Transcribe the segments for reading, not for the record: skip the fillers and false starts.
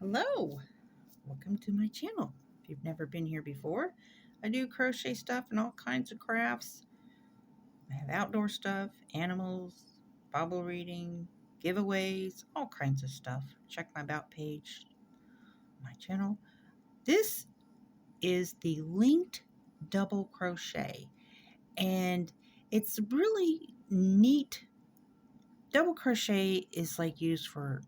Hello, welcome to my channel. If you've never been here before, I do crochet stuff and all kinds of crafts. I have outdoor stuff, animals, Bible reading, giveaways, all kinds of stuff. Check my about page, my channel. This is the linked double crochet, and it's really neat. Double crochet is like used for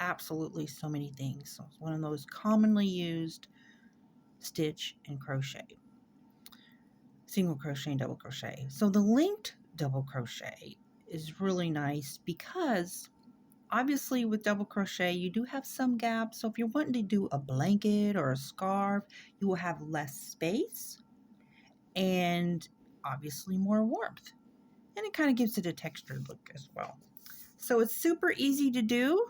absolutely so many things. So it's one of those commonly used stitch and crochet, single crochet and double crochet. So the linked double crochet is really nice because obviously with double crochet you do have some gaps. So if you're wanting to do a blanket or a scarf, you will have less space and obviously more warmth, and it kind of gives it a textured look as well. So it's super easy to do.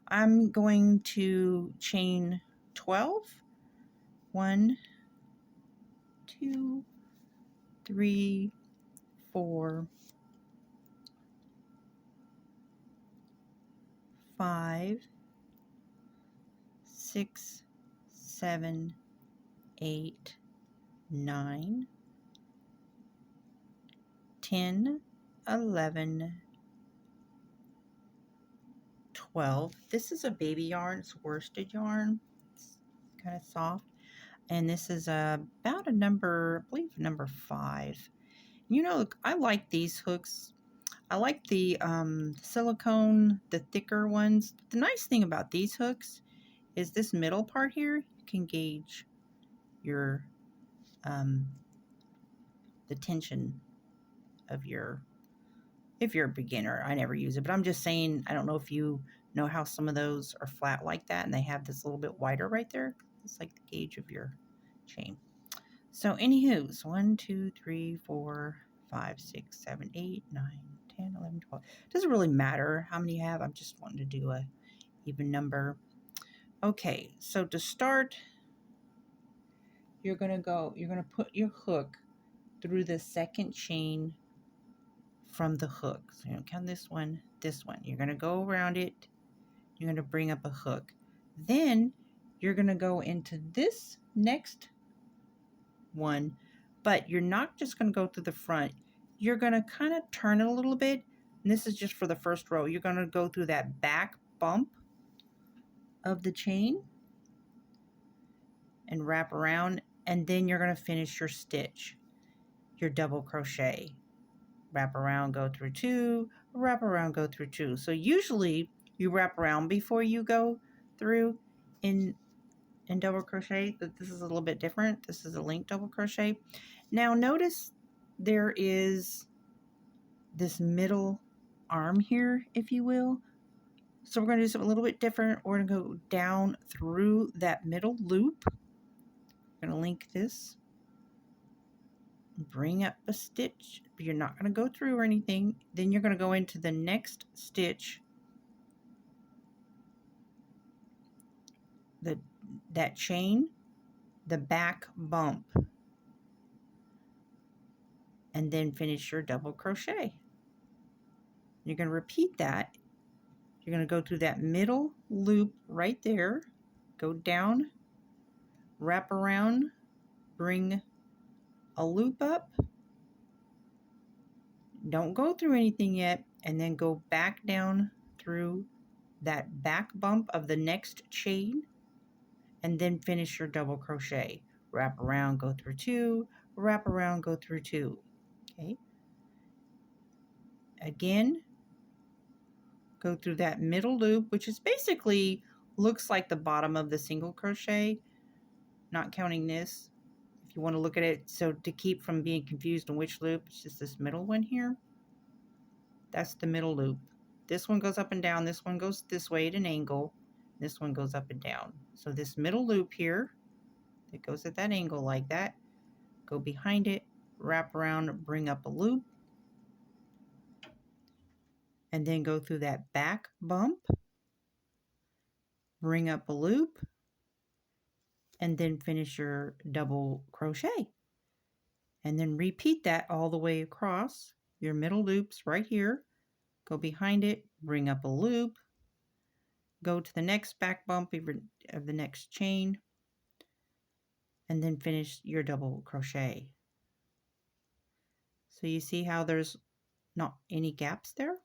I'm going to chain 12, 1, 2, 3, 4, 5, 6, 7, 8, 9, 10, 11, 12. This is a baby yarn. It's worsted yarn. It's kind of soft. And this is about a number, I believe number 5. You know, I like these hooks. I like the silicone, the thicker ones. The nice thing about these hooks is this middle part here, you can gauge your the tension of your, if you're a beginner. I never use it, but I'm just saying, I don't know if you know how some of those are flat like that and they have this little bit wider right there. It's like the gauge of your chain. So anywho's 1, 2, 3, 4, 5, 6, 7, 8, 9, 10, 11, 12. It doesn't really matter how many you have. I'm just wanting to do a even number. Okay, so to start, you're going to put your hook through the second chain from the hook. So you count this one. You're going to go around it. You're going to bring up a hook. Then you're going to go into this next one, but you're not just going to go through the front. You're going to kind of turn it a little bit. And this is just for the first row. You're going to go through that back bump of the chain and wrap around, and then you're going to finish your stitch, your double crochet. Wrap around, go through 2, wrap around, go through 2. So usually you wrap around before you go through in double crochet, but this is a little bit different. This is a linked double crochet. Now notice there is this middle arm here, if you will. So we're going to do something a little bit different. We're going to go down through that middle loop. We're going to link this, bring up a stitch, but you're not going to go through or anything. Then you're going to go into the next stitch, that chain, the back bump, and then finish your double crochet. You're going to repeat that. You're going to go through that middle loop right there, go down, wrap around, bring a loop up, don't go through anything yet, and then go back down through that back bump of the next chain, and then finish your double crochet. Wrap around, go through 2, wrap around, go through 2. Okay. Again, go through that middle loop, which is basically looks like the bottom of the single crochet, not counting this. If you want to look at it, so to keep from being confused on which loop, it's just this middle one here. That's the middle loop. This one goes up and down. This one goes this way at an angle. This one goes up and down. So this middle loop here, that goes at that angle like that, go behind it, wrap around, bring up a loop, and then go through that back bump, bring up a loop, and then finish your double crochet. And then repeat that all the way across your middle loops right here. Go behind it, bring up a loop, go to the next back bump of the next chain, and then finish your double crochet. So you see how there's not any gaps there,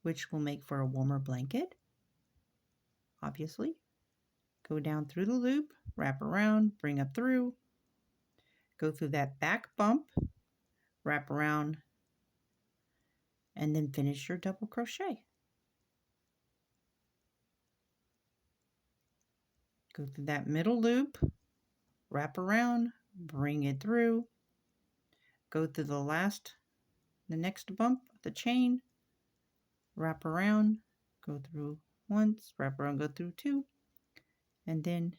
which will make for a warmer blanket, obviously. Go down through the loop, wrap around, bring up through, go through that back bump, wrap around, and then finish your double crochet. Go through that middle loop, wrap around, bring it through, go through the next bump of the chain, wrap around, go through once, wrap around, go through two, and then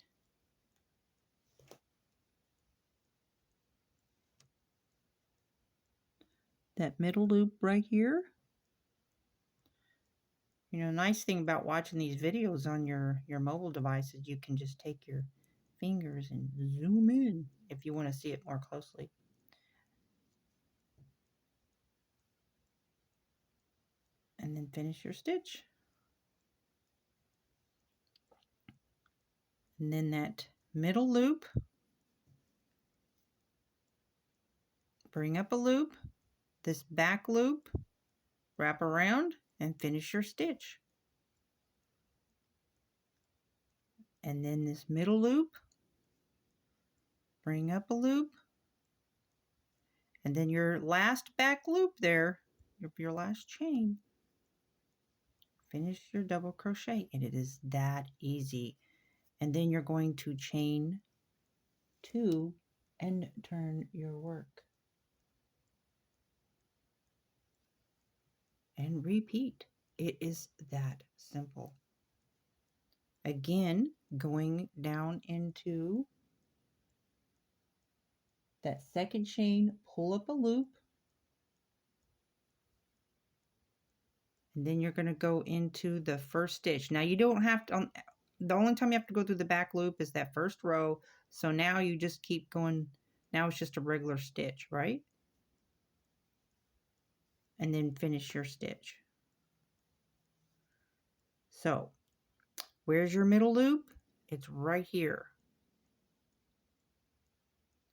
that middle loop right here. You know, nice thing about watching these videos on your mobile device is you can just take your fingers and zoom in if you want to see it more closely. And then finish your stitch. And then that middle loop, bring up a loop, this back loop, wrap around, and finish your stitch. And then this middle loop, bring up a loop, and then your last back loop there, your last chain, finish your double crochet, and it is that easy. And then you're going to chain 2 and turn your work. And repeat. It is that simple. Again, going down into that second chain, pull up a loop, and then you're going to go into the first stitch. Now you don't have to, the only time you have to go through the back loop is that first row. So now you just keep going. Now it's just a regular stitch, right? And then finish your stitch. So where's your middle loop? It's right here.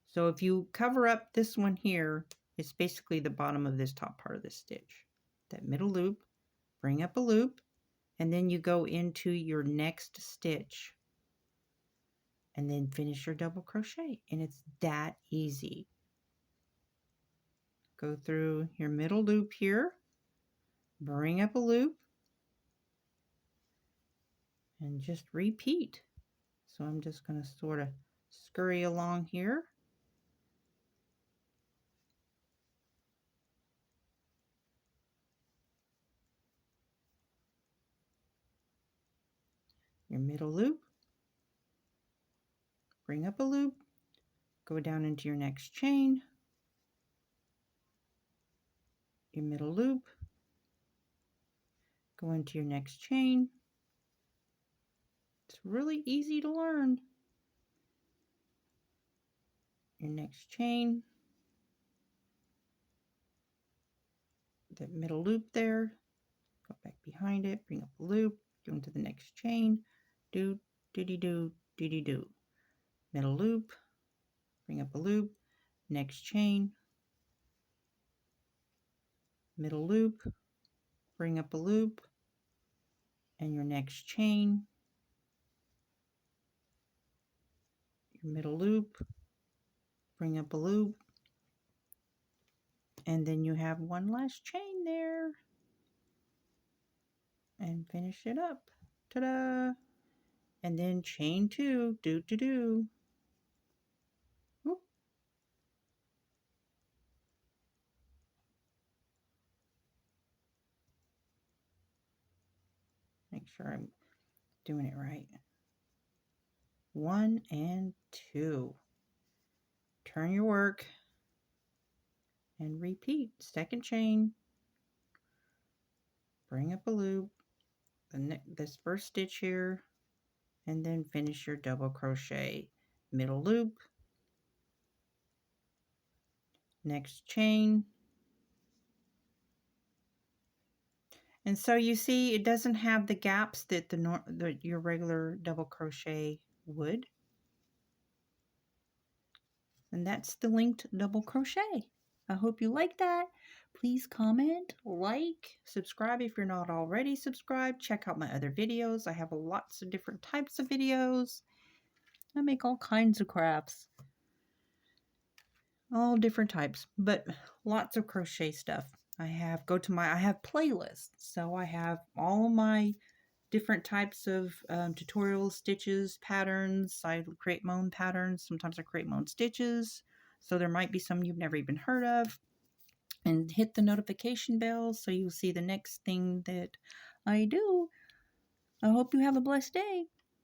So if you cover up this one here, it's basically the bottom of this top part of this stitch. That middle loop, bring up a loop, and then you go into your next stitch and then finish your double crochet. And it's that easy. Go through your middle loop here, bring up a loop, and just repeat. So I'm just going to sort of scurry along here. Your middle loop, bring up a loop, go down into your next chain, your middle loop, go into your next chain. It's really easy to learn. Your next chain, that middle loop there, go back behind it, bring up a loop, go into the next chain, do, diddy-do, diddy-do. Middle loop, bring up a loop, next chain, middle loop, bring up a loop, and your next chain, your middle loop, bring up a loop, and then you have one last chain there, and finish it up. Ta-da! And then chain 2, do-do-do. Whoop. Make sure I'm doing it right. 1 and 2. Turn your work and repeat. Second chain, bring up a loop, this first stitch here, and then finish your double crochet. Middle loop, next chain, And so you see, it doesn't have the gaps that your regular double crochet would. And that's the linked double crochet. I hope you like that. Please comment, like, subscribe if you're not already subscribed. Check out my other videos. I have lots of different types of videos. I make all kinds of crafts. All different types, but lots of crochet stuff. I have playlists. So I have all my different types of tutorials, stitches, patterns. I create my own patterns. Sometimes I create my own stitches. So there might be some you've never even heard of. And hit the notification bell so you'll see the next thing that I do. I hope you have a blessed day.